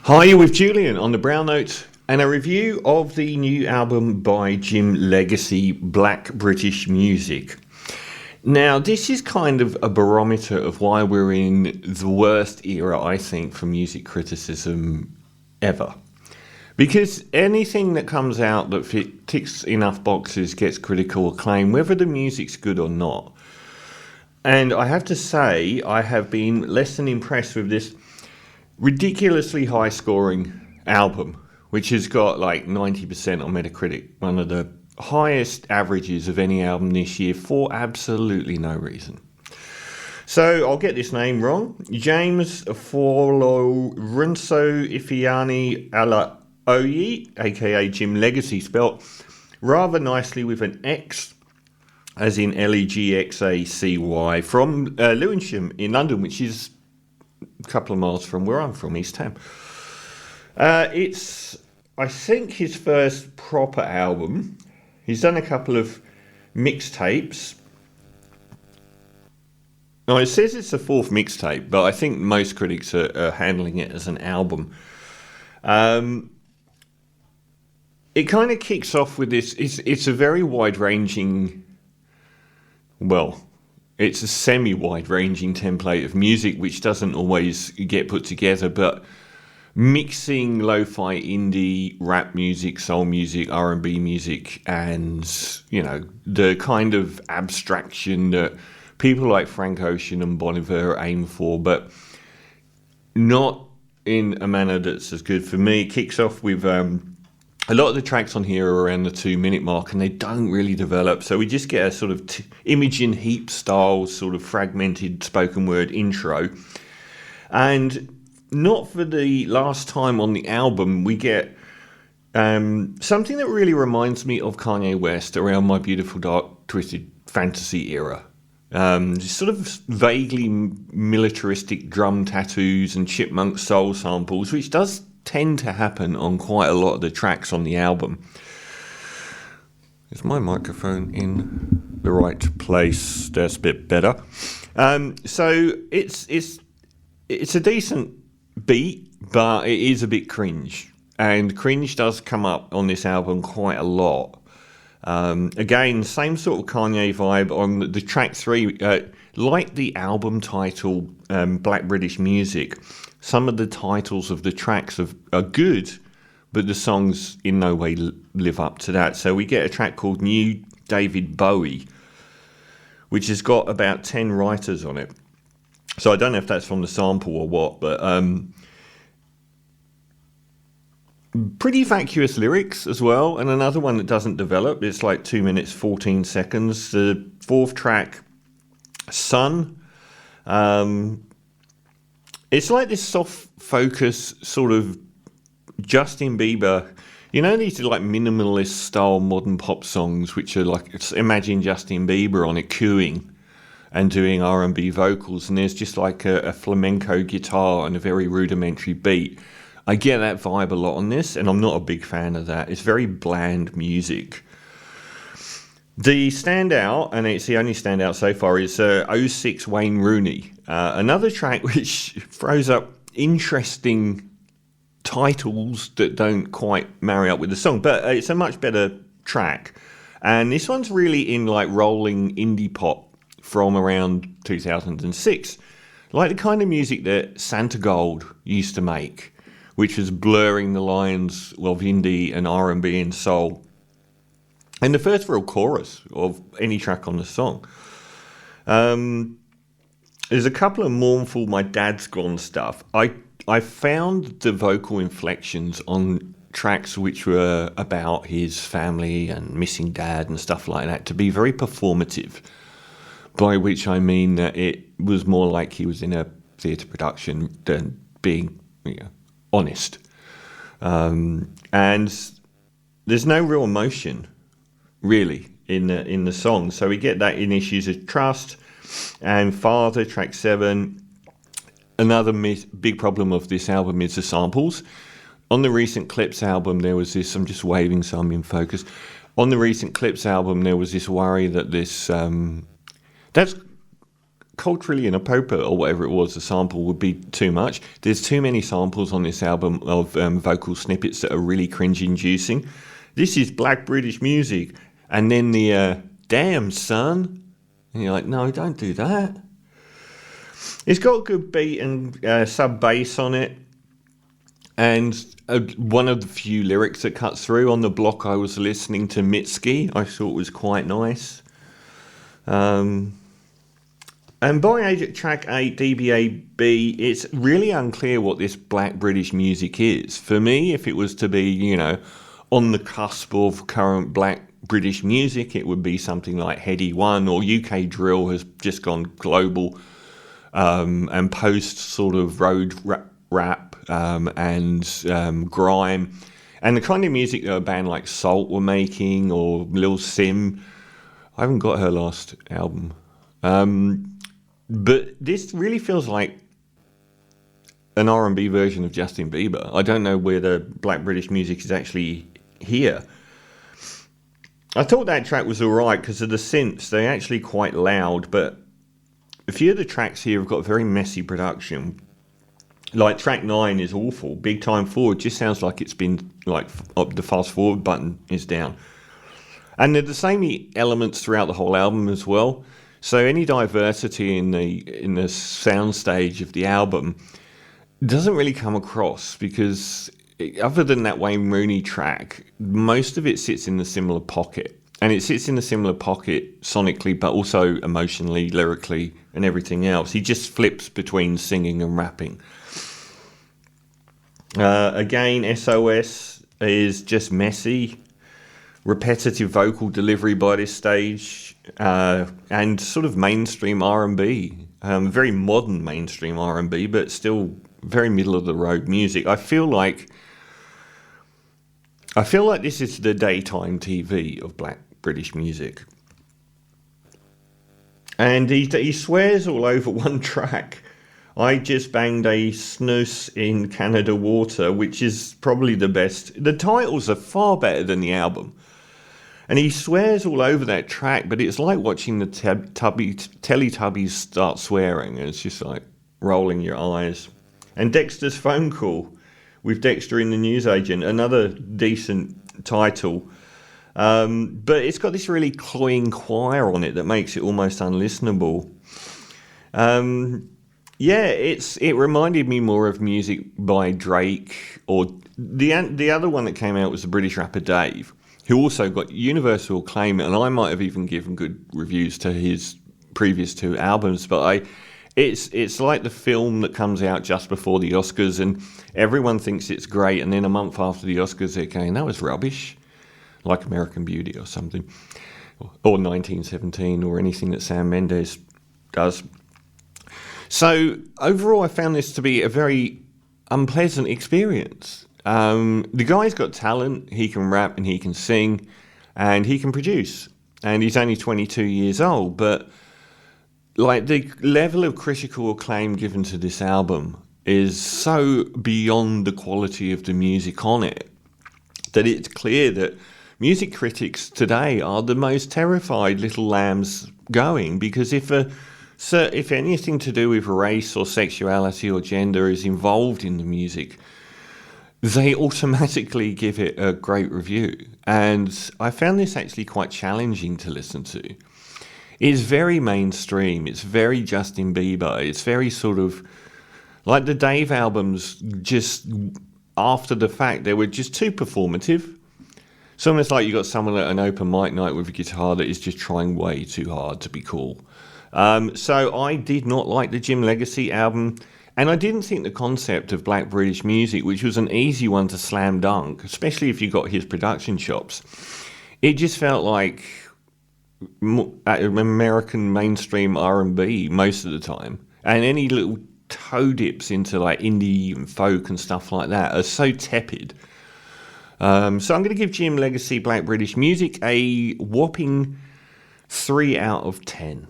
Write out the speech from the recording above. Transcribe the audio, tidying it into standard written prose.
Hi, you're with Julian on the Brown Note and a review of the new album by Jim Legxacy, Black British Music. Now, this is kind of a barometer of why we're in the worst era, I think, for music criticism ever. Because anything that comes out that ticks enough boxes gets critical acclaim, whether the music's good or not. And I have to say, I have been less than impressed with this ridiculously high scoring album, which has got like 90% on Metacritic, one of the highest averages of any album this year for absolutely no reason. So I'll get this name wrong. James Folorenzo Ifeanyi Alaoye, aka Jim Legxacy, spelt rather nicely with an X, as in Legxacy, from Lewisham in London, which is a couple of miles from where I'm from, East Ham. It's, I think, his first proper album. He's done a couple of mixtapes. Now, it says it's the fourth mixtape, but I think most critics are handling it as an album. It kind of kicks off with this. It's a very wide-ranging, it's a semi-wide-ranging template of music which doesn't always get put together, but mixing lo-fi indie, rap music, soul music, R&B music, and, you know, the kind of abstraction that people like Frank Ocean and Bon Iver aim for, but not in a manner that's as good. For me, it kicks off with a lot of the tracks on here are around the 2-minute mark, and they don't really develop. So we just get a sort of Imogen Heap style, sort of fragmented spoken word intro. And not for the last time on the album, we get something that really reminds me of Kanye West around My Beautiful Dark Twisted Fantasy era. Sort of vaguely militaristic drum tattoos and chipmunk soul samples, which does tend to happen on quite a lot of the tracks on the album. Is my microphone in the right place? That's a bit better. So it's a decent beat, but it is a bit cringe, and cringe does come up on this album quite a lot. Again, same sort of Kanye vibe on the track 3, like the album title, Black British Music. Some of the titles of the tracks are good, but the songs in no way live up to that. So we get a track called New David Bowie, which has got about 10 writers on it. So I don't know if that's from the sample or what, but pretty vacuous lyrics as well. And another one that doesn't develop, it's like 2 minutes, 14 seconds. The fourth track, Sun. It's like this soft focus sort of Justin Bieber, you know, these are like minimalist style modern pop songs, which are like, imagine Justin Bieber on it cooing and doing R&B vocals, and there's just like a flamenco guitar and a very rudimentary beat. I get that vibe a lot on this, and I'm not a big fan of that. It's very bland music. The standout, and it's the only standout so far, is 06 Wayne Rooney. Another track which throws up interesting titles that don't quite marry up with the song, but it's a much better track. And this one's really in like rolling indie pop from around 2006. Like the kind of music that Santa Gold used to make, which was blurring the lines of indie and R&B and soul. And the first real chorus of any track on the song. There's a couple of mournful My Dad's Gone stuff. I found the vocal inflections on tracks which were about his family and missing dad and stuff like that to be very performative, by which I mean that it was more like he was in a theatre production than being, honest. And there's no real emotion, really, in the song. So we get that in Issues of Trust and Father, track 7. Another big problem of this album is the samples. On the recent Clips album, there was this, I'm just waving so I'm in focus. On the recent Clips album, there was this worry that this, that's culturally inappropriate or whatever it was. The sample would be too much. There's too many samples on this album of vocal snippets that are really cringe-inducing. This is black British music. And then the, damn, son. And you're like, no, don't do that. It's got a good beat and sub-bass on it. And one of the few lyrics that cuts through. On the block I was listening to Mitski. I thought was quite nice. And by track 8, DBAB, it's really unclear what this black British music is. For me, if it was to be, you know, on the cusp of current black British music, it would be something like Heady One, or UK Drill has just gone global, and post sort of road rap and grime. And the kind of music that a band like Salt were making, or Lil Sim. I haven't got her last album. But this really feels like an R&B version of Justin Bieber. I don't know where the black British music is actually here. I thought that track was alright because of the synths. They're actually quite loud, but a few of the tracks here have got very messy production. Like track 9 is awful. Big Time Forward just sounds like it's been, like, the fast forward button is down. And they're the same elements throughout the whole album as well. So any diversity in the sound stage of the album doesn't really come across, because other than that Wayne Rooney track, most of it sits in a similar pocket. And it sits in a similar pocket sonically, but also emotionally, lyrically, and everything else. He just flips between singing and rapping. Again, SOS is just messy. Repetitive vocal delivery by this stage, and sort of mainstream R&B, very modern mainstream R&B, but still very middle of the road music. I feel like this is the daytime TV of black British music. And he swears all over one track. I just banged a snooze in Canada water, which is probably the best. The titles are far better than the album. And he swears all over that track, but it's like watching the Teletubbies start swearing. It's just like rolling your eyes. And Dexter's Phone Call with Dexter in the Newsagent, another decent title. But it's got this really cloying choir on it that makes it almost unlistenable. It reminded me more of music by Drake, or the other one that came out was the British rapper Dave, who also got universal acclaim, and I might have even given good reviews to his previous 2 albums, but it's like the film that comes out just before the Oscars, and everyone thinks it's great, and then a month after the Oscars they're going, that was rubbish, like American Beauty or something, or 1917, or anything that Sam Mendes does. So overall I found this to be a very unpleasant experience. The guy's got talent. He can rap and he can sing and he can produce, and he's only 22 years old, but like the level of critical acclaim given to this album is so beyond the quality of the music on it that it's clear that music critics today are the most terrified little lambs going, because if anything to do with race or sexuality or gender is involved in the music, they automatically give it a great review. And I found this actually quite challenging to listen to. It's very mainstream. It's very Justin Bieber. It's very sort of like the Dave albums, just after the fact, they were just too performative. It's almost like you got someone at an open mic night with a guitar that is just trying way too hard to be cool. So I did not like the Jim Legxacy album. And I didn't think the concept of black British music, which was an easy one to slam dunk, especially if you got his production chops, it just felt like American mainstream R&B most of the time. And any little toe dips into like indie and folk and stuff like that are so tepid. So I'm going to give Jim Legxacy black British music a whopping 3 out of 10.